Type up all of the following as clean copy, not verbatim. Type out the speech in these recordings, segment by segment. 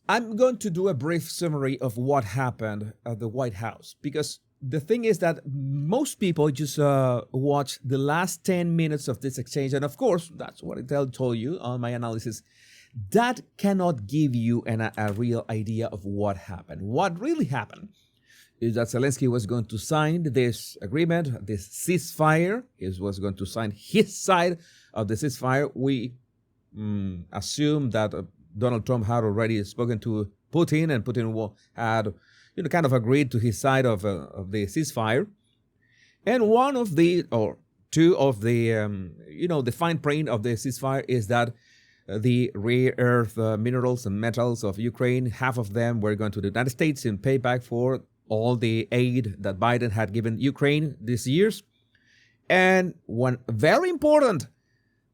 I'm going to do a brief summary of what happened at the White House because the thing is that most people just watch the last 10 minutes of this exchange. And of course, that's what I told you on my analysis. That cannot give you a real idea of what happened. What really happened is that Zelensky was going to sign this agreement, this ceasefire. He was going to sign his side of the ceasefire. We assume that Donald Trump had already spoken to Putin, and Putin had, kind of agreed to his side of the ceasefire. And one of the, or two of the, the fine print of the ceasefire is that the rare earth minerals and metals of Ukraine, half of them were going to the United States in payback for all the aid that Biden had given Ukraine these years. And one very important,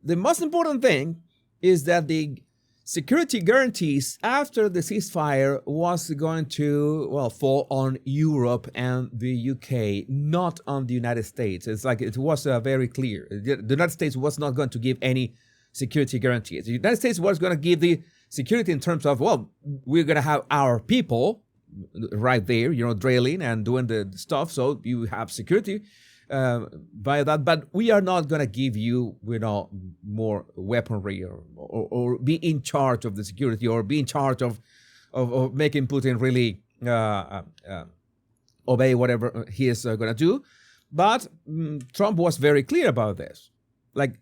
the most important thing is that the security guarantees after the ceasefire was going to, fall on Europe and the UK, not on the United States. It's like it was very clear. The United States was not going to give any security guarantees. The United States was going to give the security in terms of, we're going to have our people right there, drilling and doing the stuff, so you have security via that, but we are not going to give you, more weaponry or be in charge of the security or be in charge of making Putin really obey whatever he is going to do. But Trump was very clear about this. Like,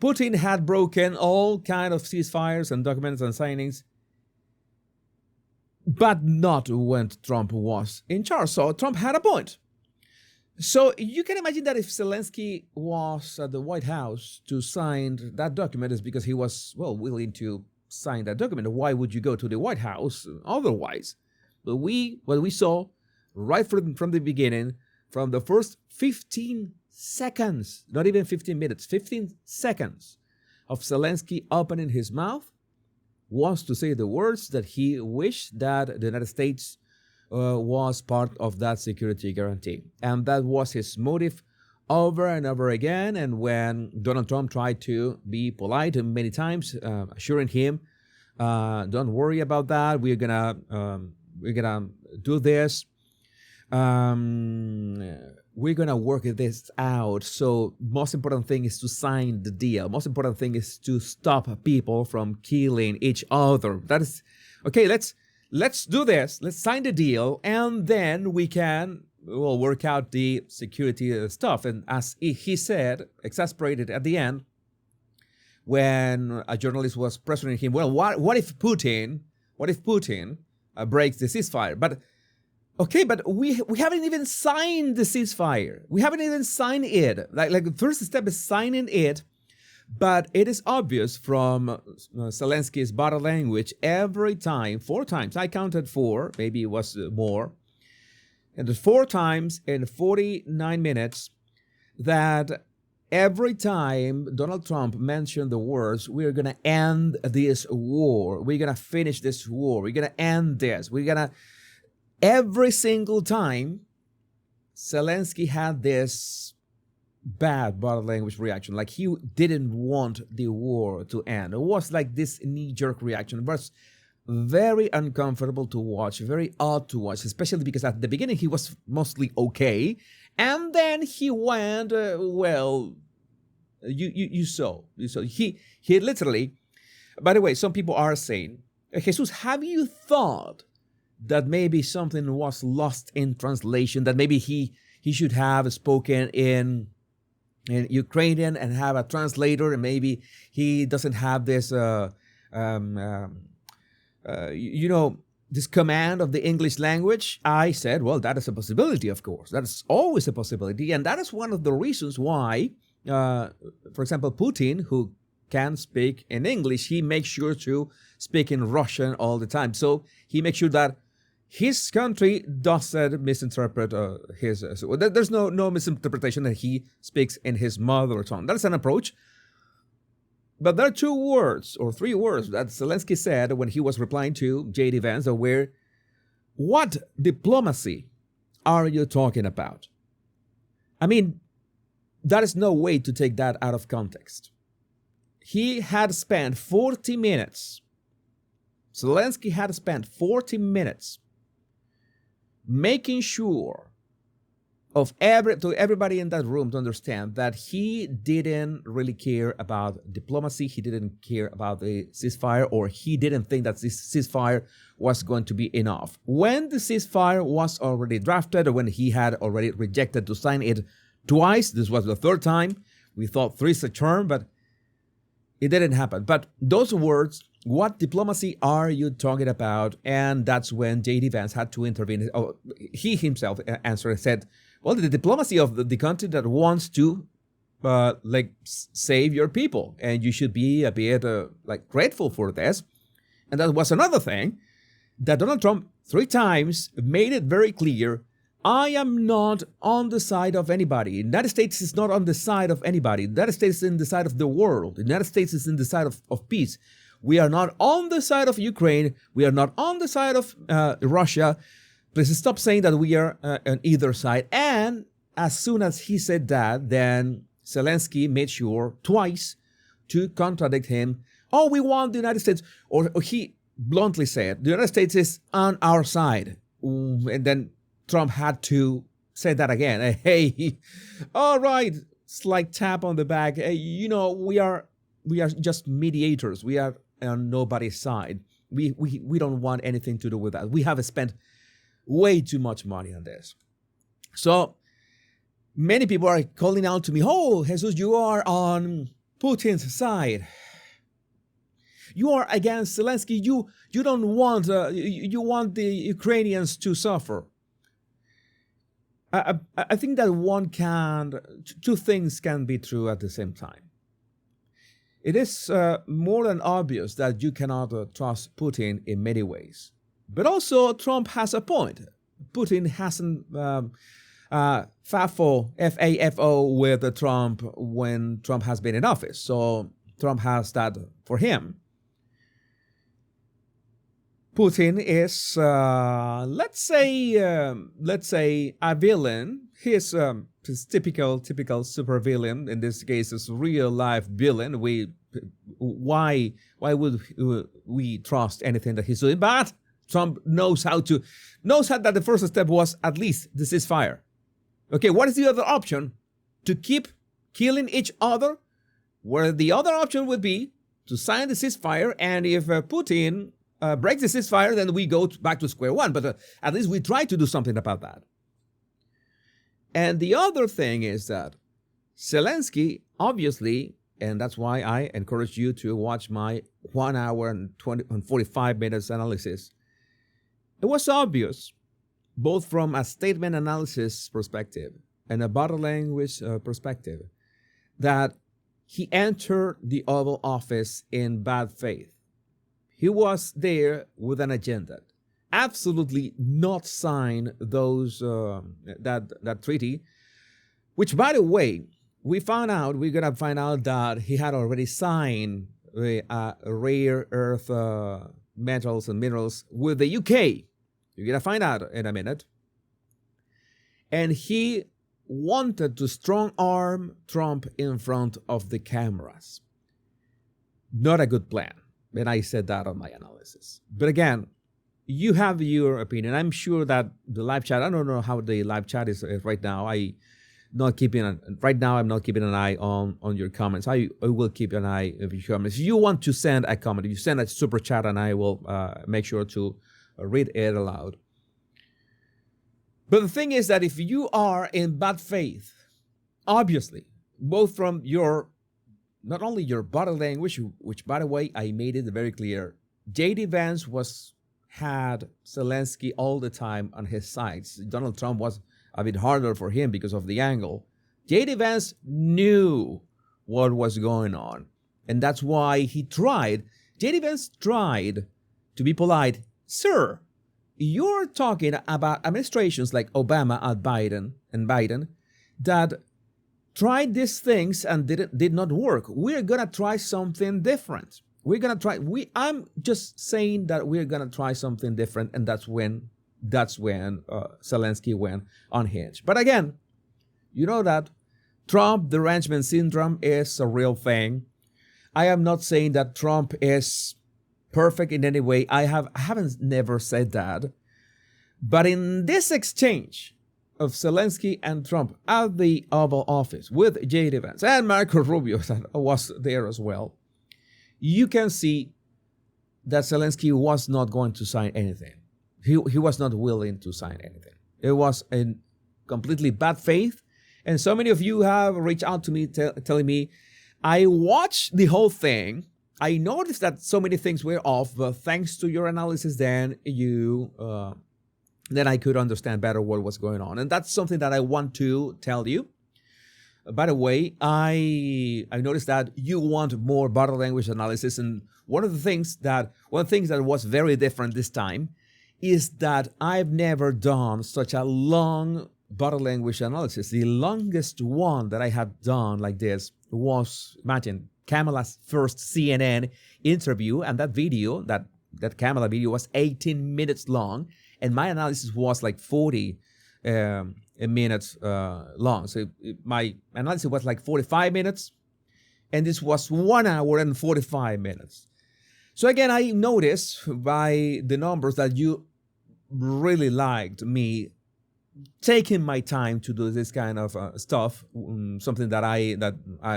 Putin had broken all kind of ceasefires and documents and signings, but not when Trump was in charge. So Trump had a point. So you can imagine that if Zelensky was at the White House to sign that document, is because he was, willing to sign that document. Why would you go to the White House otherwise? But what we saw right from the beginning, from the first 15 seconds, not even 15 minutes, 15 seconds of Zelensky opening his mouth, was to say the words that he wished that the United States was part of that security guarantee. And that was his motive over and over again. And when Donald Trump tried to be polite many times, assuring him, don't worry about that, we're gonna do this. We're gonna work this out. So most important thing is to sign the deal. Most important thing is to stop people from killing each other. That is okay. Let's do this. Let's sign the deal, and then we can work out the security stuff. And as he said, exasperated at the end, when a journalist was pressuring him, what if Putin breaks the ceasefire? But okay, but we haven't even signed the ceasefire. We haven't even signed it. Like the first step is signing it. But it is obvious from Zelensky's body language every time, 4 times, I counted 4, maybe it was more, and the 4 times in 49 minutes, that every time Donald Trump mentioned the words, we're going to end this war, we're going to finish this war, we're going to end this, every single time, Zelensky had this bad body language reaction, like he didn't want the war to end. It was like this knee-jerk reaction. It was very uncomfortable to watch, very odd to watch, especially because at the beginning he was mostly okay, and then he went, you saw. He literally, by the way, some people are saying, Jesus, have you thought that maybe something was lost in translation, that maybe he should have spoken in Ukrainian and have a translator, and maybe he doesn't have this, this command of the English language? I said, that is a possibility, of course. That is always a possibility. And that is one of the reasons why, for example, Putin, who can speak in English, he makes sure to speak in Russian all the time. So he makes sure that his country doesn't misinterpret his. There's no misinterpretation that he speaks in his mother tongue. That's an approach. But there are 2 words or 3 words that Zelensky said when he was replying to J.D. Vance that were, what diplomacy are you talking about? I mean, that is no way to take that out of context. He had spent 40 minutes Zelenskyy had spent 40 minutes making sure to everybody in that room to understand that he didn't really care about diplomacy, he didn't care about the ceasefire, or he didn't think that this ceasefire was going to be enough. When the ceasefire was already drafted, or when he had already rejected to sign it twice, this was the third time, we thought three's a charm, but it didn't happen. But those words, what diplomacy are you talking about? And that's when J.D. Vance had to intervene. Oh, he himself answered and said, well, the diplomacy of the country that wants to save your people, and you should be a bit grateful for this. And that was another thing that Donald Trump 3 times made it very clear: I am not on the side of anybody. The United States is not on the side of anybody. The United States is in the side of the world. The United States is in the side of peace. We are not on the side of Ukraine. We are not on the side of Russia. Please stop saying that we are on either side. And as soon as he said that, then Zelenskyy made sure twice to contradict him. Oh, we want the United States. Or he bluntly said, the United States is on our side. And then Trump had to say that again. Hey, all right, slight tap on the back. Hey, we are just mediators. We are on nobody's side. We don't want anything to do with that. We have spent way too much money on this. So many people are calling out to me, oh, Jesus, you are on Putin's side. You are against Zelenskyy. You don't want, you want the Ukrainians to suffer. I think that two things can be true at the same time. It is more than obvious that you cannot trust Putin in many ways. But also, Trump has a point. Putin hasn't FAFO with Trump when Trump has been in office. So Trump has that for him. Putin is, let's say a villain. He's typical supervillain. In this case, is real life villain. Why would we trust anything that he's doing? But Trump knows that the first step was at least the ceasefire. Okay, what is the other option? To keep killing each other? Where the other option would be to sign the ceasefire, and if Putin breaks the ceasefire, then we go back to square one. But at least we try to do something about that. And the other thing is that Zelenskyy, obviously, and that's why I encourage you to watch my 1 hour and 45 minutes analysis. It was obvious, both from a statement analysis perspective and a body language perspective, that he entered the Oval Office in bad faith. He was there with an agenda. Absolutely not sign that treaty, which, by the way, we're gonna find out that he had already signed rare earth metals and minerals with the UK. You're gonna find out in a minute. And he wanted to strong-arm Trump in front of the cameras. Not a good plan. And I said that on my analysis. But again, you have your opinion. I'm sure that the live chat, I don't know how the live chat is right now. I'm not keeping an eye on your comments. I will keep an eye on your comments. If you want to send a comment, you send a super chat and I will make sure to read it aloud. But the thing is that if you are in bad faith, obviously, both from not only your body language, which, by the way, I made it very clear, J.D. Vance had Zelenskyy all the time on his sides. Donald Trump was a bit harder for him because of the angle. J.D. Vance knew what was going on, and that's why he tried. J.D. Vance tried to be polite. Sir, you're talking about administrations like Obama and Biden that tried these things and did not work. We're gonna try something different. I'm just saying that we're gonna try something different, and that's when Zelenskyy went unhinged. But again, you know that Trump derangement syndrome is a real thing. I am not saying that Trump is perfect in any way. I haven't never said that. But in this exchange of Zelensky and Trump at the Oval Office with J.D. Vance and Marco Rubio that was there as well, you can see that Zelensky was not going to sign anything. He was not willing to sign anything. It was in completely bad faith. And so many of you have reached out to me telling me, I watched the whole thing. I noticed that so many things were off, but thanks to your analysis, then I could understand better what was going on. And that's something that I want to tell you. By the way, I noticed that you want more body language analysis, and one of the things that was very different this time is that I've never done such a long body language analysis. The longest one that I have done like this was, imagine, Kamala's first CNN interview, and that video, that Kamala video was 18 minutes long, and my analysis was like 40 minutes long. So my analysis was like 45 minutes, and this was 1 hour and 45 minutes. So again, I noticed by the numbers that you really liked me taking my time to do this kind of stuff, something that I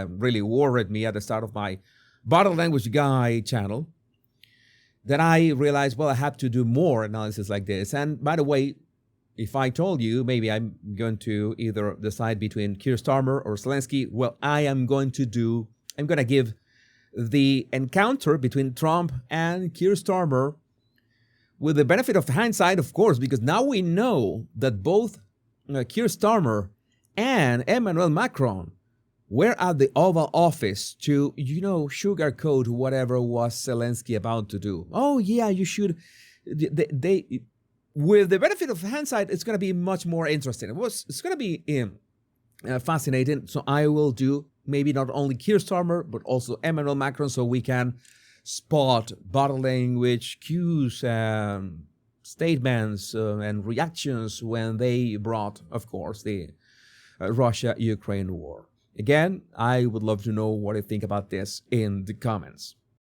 really worried me at the start of my Body Language Guy channel. Then I realized, well, I have to do more analysis like this. And by the way, if I told you, maybe I'm going to either decide between Keir Starmer or Zelensky, well, I'm going to give the encounter between Trump and Keir Starmer with the benefit of hindsight, of course, because now we know that both Keir Starmer and Emmanuel Macron were at the Oval Office to, sugarcoat whatever was Zelensky about to do. Oh, yeah, you should. They with the benefit of hindsight, it's going to be much more interesting. It's going to be fascinating. So I will do maybe not only Keir Starmer, but also Emmanuel Macron, so we can spot body language cues, statements, and reactions when they brought, of course, the Russia-Ukraine war. Again, I would love to know what you think about this in the comments.